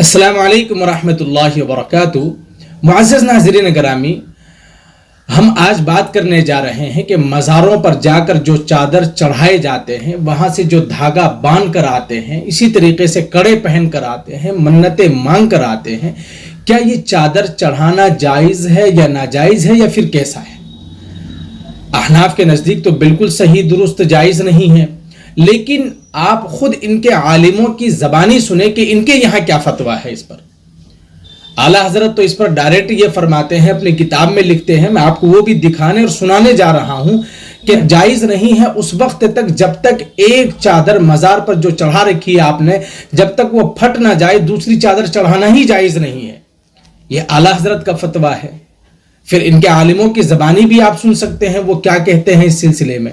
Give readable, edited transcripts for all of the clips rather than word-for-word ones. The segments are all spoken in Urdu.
السلام علیکم ورحمۃ اللہ وبرکاتہ۔ معزز ناظرین گرامی، ہم آج بات کرنے جا رہے ہیں کہ مزاروں پر جا کر جو چادر چڑھائے جاتے ہیں، وہاں سے جو دھاگا باندھ کر آتے ہیں، اسی طریقے سے کڑے پہن کر آتے ہیں، منتیں مانگ کر آتے ہیں، کیا یہ چادر چڑھانا جائز ہے یا ناجائز ہے یا پھر کیسا ہے؟ احناف کے نزدیک تو بالکل صحیح درست جائز نہیں ہے، لیکن آپ خود ان کے عالموں کی زبانی سنیں کہ ان کے یہاں کیا فتویٰ ہے اس پر۔ اعلیٰ حضرت تو اس پر ڈائریکٹ یہ فرماتے ہیں، اپنی کتاب میں لکھتے ہیں، میں آپ کو وہ بھی دکھانے اور سنانے جا رہا ہوں کہ جائز نہیں ہے اس وقت تک جب تک ایک چادر مزار پر جو چڑھا رکھی ہے آپ نے، جب تک وہ پھٹ نہ جائے دوسری چادر چڑھانا ہی جائز نہیں ہے۔ یہ اعلیٰ حضرت کا فتویٰ ہے۔ پھر ان کے عالموں کی زبانی بھی آپ سن سکتے ہیں وہ کیا کہتے ہیں اس سلسلے میں۔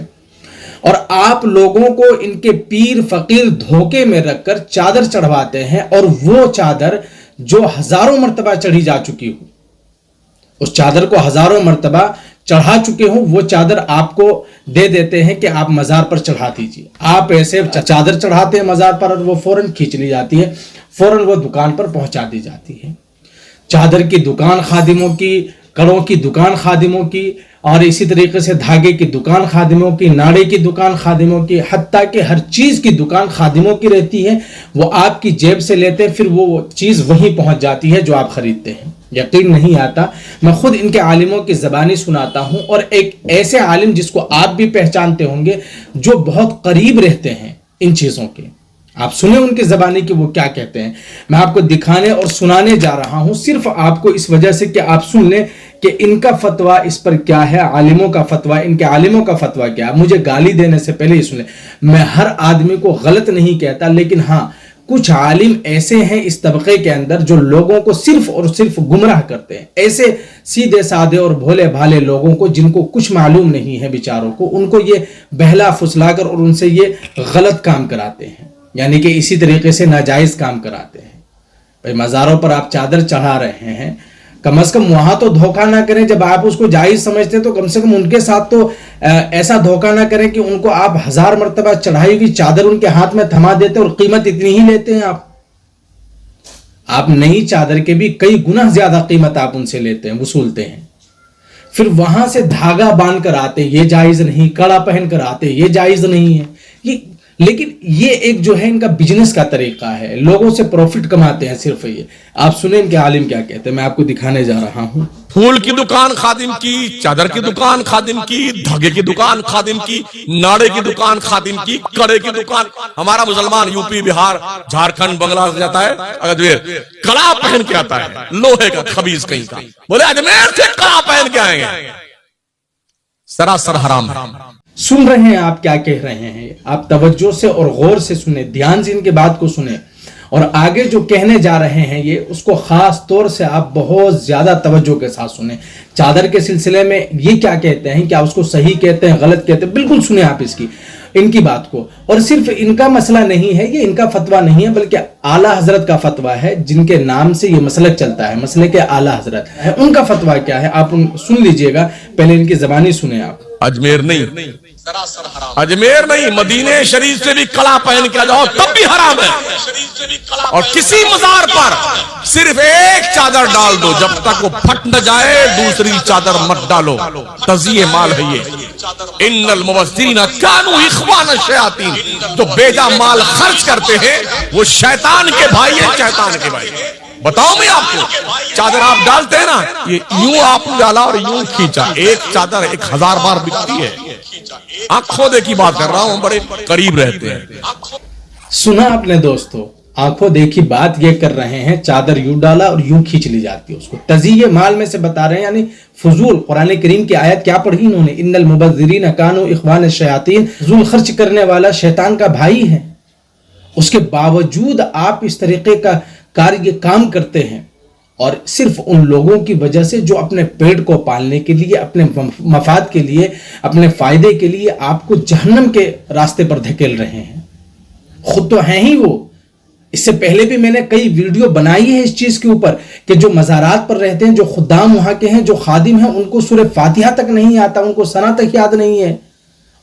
اور آپ لوگوں کو ان کے پیر فقیر دھوکے میں رکھ کر چادر چڑھواتے ہیں، اور وہ چادر جو ہزاروں مرتبہ چڑھی جا چکی ہو، اس چادر کو ہزاروں مرتبہ چڑھا چکے ہوں، وہ چادر آپ کو دے دیتے ہیں کہ آپ مزار پر چڑھا دیجیے۔ آپ ایسے چادر چڑھاتے ہیں مزار پر اور وہ فوراً کھینچ لی جاتی ہے، فوراً وہ دکان پر پہنچا دی جاتی ہے۔ چادر کی دکان خادموں کی، کڑوں کی دکان خادموں کی، اور اسی طریقے سے دھاگے کی دکان خادموں کی، ناڑے کی دکان خادموں کی، حتیٰ کہ ہر چیز کی دکان خادموں کی رہتی ہے۔ وہ آپ کی جیب سے لیتے ہیں، پھر وہ چیز وہیں پہنچ جاتی ہے جو آپ خریدتے ہیں۔ یقین نہیں آتا، میں خود ان کے عالموں کی زبانی سناتا ہوں، اور ایک ایسے عالم جس کو آپ بھی پہچانتے ہوں گے جو بہت قریب رہتے ہیں ان چیزوں کے، آپ سنیں ان کی زبانی کہ وہ کیا کہتے ہیں۔ میں آپ کو دکھانے اور سنانے جا رہا ہوں، صرف آپ کو اس وجہ سے کہ آپ سن لیں کہ ان کا فتویٰ اس پر کیا ہے، عالموں کا فتویٰ، ان کے عالموں کا فتویٰ کیا ہے۔ مجھے گالی دینے سے پہلے ہی سن لیں، میں ہر آدمی کو غلط نہیں کہتا، لیکن ہاں کچھ عالم ایسے ہیں اس طبقے کے اندر جو لوگوں کو صرف اور صرف گمراہ کرتے ہیں، ایسے سیدھے سادے اور بھولے بھالے لوگوں کو جن کو کچھ معلوم نہیں ہے بیچاروں کو، ان کو یہ بہلا پھسلا کر اور ان سے یہ غلط کام کراتے ہیں، یعنی کہ اسی طریقے سے ناجائز کام کراتے ہیں۔ بھائی مزاروں پر آپ چادر چڑھا رہے ہیں، کم از کم وہاں تو دھوکہ نہ کریں، جب آپ اس کو جائز سمجھتے ہیں تو کم سے کم ان کے ساتھ تو ایسا دھوکہ نہ کریں کہ ان کو آپ ہزار مرتبہ چڑھائی ہوئی چادر ان کے ہاتھ میں تھما دیتے اور قیمت اتنی ہی لیتے ہیں۔ آپ نئی چادر کے بھی کئی گنا زیادہ قیمت آپ ان سے لیتے ہیں، وصولتے ہیں۔ پھر وہاں سے دھاگا باندھ کر آتے، یہ جائز نہیں، کڑا پہن کر آتے، یہ جائز نہیں ہے۔ لیکن یہ ایک جو ہے ان کا بزنس کا طریقہ ہے، لوگوں سے پروفٹ کماتے ہیں صرف یہ۔ آپ سنیں ان کے عالم کیا کہتے ہیں، میں آپ کو دکھانے جا رہا ہوں۔ پھول کی دکان خادم کی، چادر کی دکان خادم کی، دھاگے کی دکان خادم کی، ناڑے کی دکان خادم کی، کڑے کی دکان۔ ہمارا مسلمان یو پی، بہار، جھارکھنڈ، بنگلہ سے جاتا ہے، اگر کڑا پہن کے آتا ہے، لوہے کا خبیث کہیں کا، بولے اجمیر سے کڑا پہن کے آئیں گے، سراسر حرام ہے۔ سن رہے ہیں آپ کیا کہہ رہے ہیں، آپ توجہ سے اور غور سے سنیں، دھیان سے ان کی بات کو سنیں، اور آگے جو کہنے جا رہے ہیں یہ اس کو خاص طور سے آپ بہت زیادہ توجہ کے ساتھ سنیں۔ چادر کے سلسلے میں یہ کیا کہتے ہیں، کیا اس کو صحیح کہتے ہیں، غلط کہتے ہیں، بالکل سنیں آپ ان کی بات کو۔ اور صرف ان کا مسئلہ نہیں ہے، یہ ان کا فتویٰ نہیں ہے، بلکہ اعلیٰ حضرت کا فتویٰ ہے، جن کے نام سے یہ مسلک چلتا ہے، مسلک اعلیٰ حضرت ہے۔ ان کا فتویٰ کیا ہے آپ سن لیجئے گا، پہلے ان کی زبانی سنیں آپ۔ اجمیر نہیں، اجمیر نہیں، مدینے شریف سے بھی کڑا پہن کے جاؤ تب بھی حرام ہے۔ اور کسی مزار پر صرف ایک چادر ڈال دو، جب تک وہ پھٹ نہ جائے دوسری چادر مت ڈالو، تزیہ مال ہے یہ۔ ان المبذرین کانوا اخوان الشیاطین، جو بیجا مال خرچ کرتے ہیں وہ شیطان کے بھائی ہیں، شیطان کے بھائی۔ بتاؤ میں آپ کو، چادر آپ ڈالتے ہیں نا، یہ یوں آپ ڈالا اور یوں کھینچا، ایک چادر 1000 بار بکتی ہے۔ آنکھوں دیکھی بات کر رہا ہوں، بڑے قریب رہتے ہیں۔ سنا آپ نے دوستو، آنکھوں دیکھی بات یہ کر رہے ہیں، چادر یوں ڈالا اور یوں کھینچ لی جاتی ہے اس کو، تزیہ مال میں سے بتا رہے ہیں، یعنی فضول۔ قرآن کریم کی آیت کیا پڑھی انہوں نے، ان المبذرین کانوا اخوان الشیاطین، فضول خرچ کرنے والا شیطان کا بھائی ہے۔ اس کے باوجود آپ اس طریقے کا یہ کام کرتے ہیں، اور صرف ان لوگوں کی وجہ سے جو اپنے پیٹ کو پالنے کے لیے، اپنے مفاد کے لیے، اپنے فائدے کے لیے آپ کو جہنم کے راستے پر دھکیل رہے ہیں۔ خود تو ہیں ہی وہ، اس سے پہلے بھی میں نے کئی ویڈیو بنائی ہے اس چیز کے اوپر کہ جو مزارات پر رہتے ہیں، جو خدام وہاں کے ہیں، جو خادم ہیں، ان کو سورہ فاتحہ تک نہیں آتا، ان کو ثنا تک یاد نہیں ہے،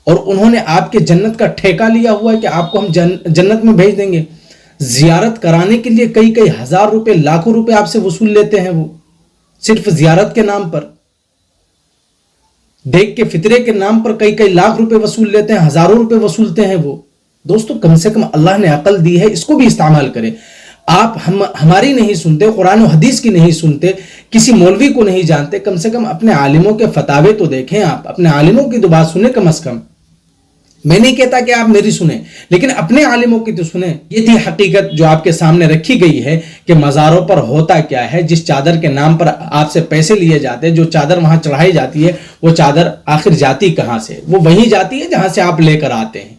اور انہوں نے آپ کے جنت کا ٹھیکہ لیا ہوا ہے کہ آپ کو ہم جنت میں بھیج دیں گے۔ زیارت کرانے کے لیے کئی کئی ہزار روپے لاکھوں روپے آپ سے وصول لیتے ہیں، وہ صرف زیارت کے نام پر، دیکھ کے فطرے کے نام پر کئی کئی لاکھ روپے وصول لیتے ہیں، ہزاروں روپے وصولتے ہیں وہ۔ دوستو کم سے کم اللہ نے عقل دی ہے، اس کو بھی استعمال کریں۔ آپ ہماری نہیں سنتے، قرآن و حدیث کی نہیں سنتے، کسی مولوی کو نہیں جانتے، کم سے کم اپنے عالموں کے فتاوے تو دیکھیں، آپ اپنے عالموں کی تو بات سنیں کم از کم۔ میں نہیں کہتا کہ آپ میری سنیں، لیکن اپنے عالموں کی تو سنیں۔ یہ تھی حقیقت جو آپ کے سامنے رکھی گئی ہے کہ مزاروں پر ہوتا کیا ہے، جس چادر کے نام پر آپ سے پیسے لیے جاتے ہیں، جو چادر وہاں چڑھائی جاتی ہے، وہ چادر آخر جاتی کہاں سے؟ وہ وہیں جاتی ہے جہاں سے آپ لے کر آتے ہیں۔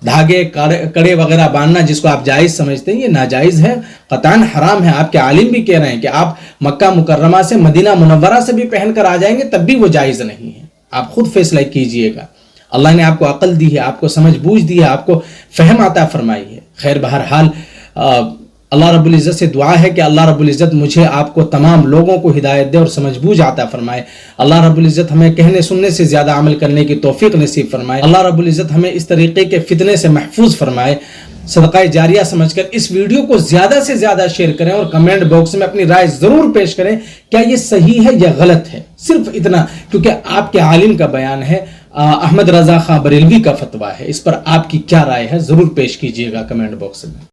دھاگے کڑے وغیرہ باندھنا جس کو آپ جائز سمجھتے ہیں، یہ ناجائز ہے، قطعاً حرام ہے۔ آپ کے عالم بھی کہہ رہے ہیں کہ آپ مکہ مکرمہ سے مدینہ منورہ سے بھی پہن کر آ جائیں گے تب بھی وہ جائز نہیں ہے۔ آپ خود فیصلہ کیجئے گا۔ اللہ نے آپ کو عقل دی ہے، آپ کو سمجھ بوجھ دی ہے، آپ کو فہم عطا فرمائی ہے۔ خیر بہرحال اللہ رب العزت سے دعا ہے کہ اللہ رب العزت مجھے آپ کو تمام لوگوں کو ہدایت دے اور سمجھ بوجھ عطا فرمائے۔ اللہ رب العزت ہمیں کہنے سننے سے زیادہ عمل کرنے کی توفیق نصیب فرمائے۔ اللہ رب العزت ہمیں اس طریقے کے فتنے سے محفوظ فرمائے۔ صدقہ جاریہ سمجھ کر اس ویڈیو کو زیادہ سے زیادہ شیئر کریں اور کمنٹ باکس میں اپنی رائے ضرور پیش کریں، کیا یہ صحیح ہے یا غلط ہے؟ صرف اتنا، کیونکہ آپ کے عالم کا بیان ہے، احمد رضا خان بریلوی کا فتویٰ ہے، اس پر آپ کی کیا رائے ہے ضرور پیش کیجئے گا کمنٹ باکس میں۔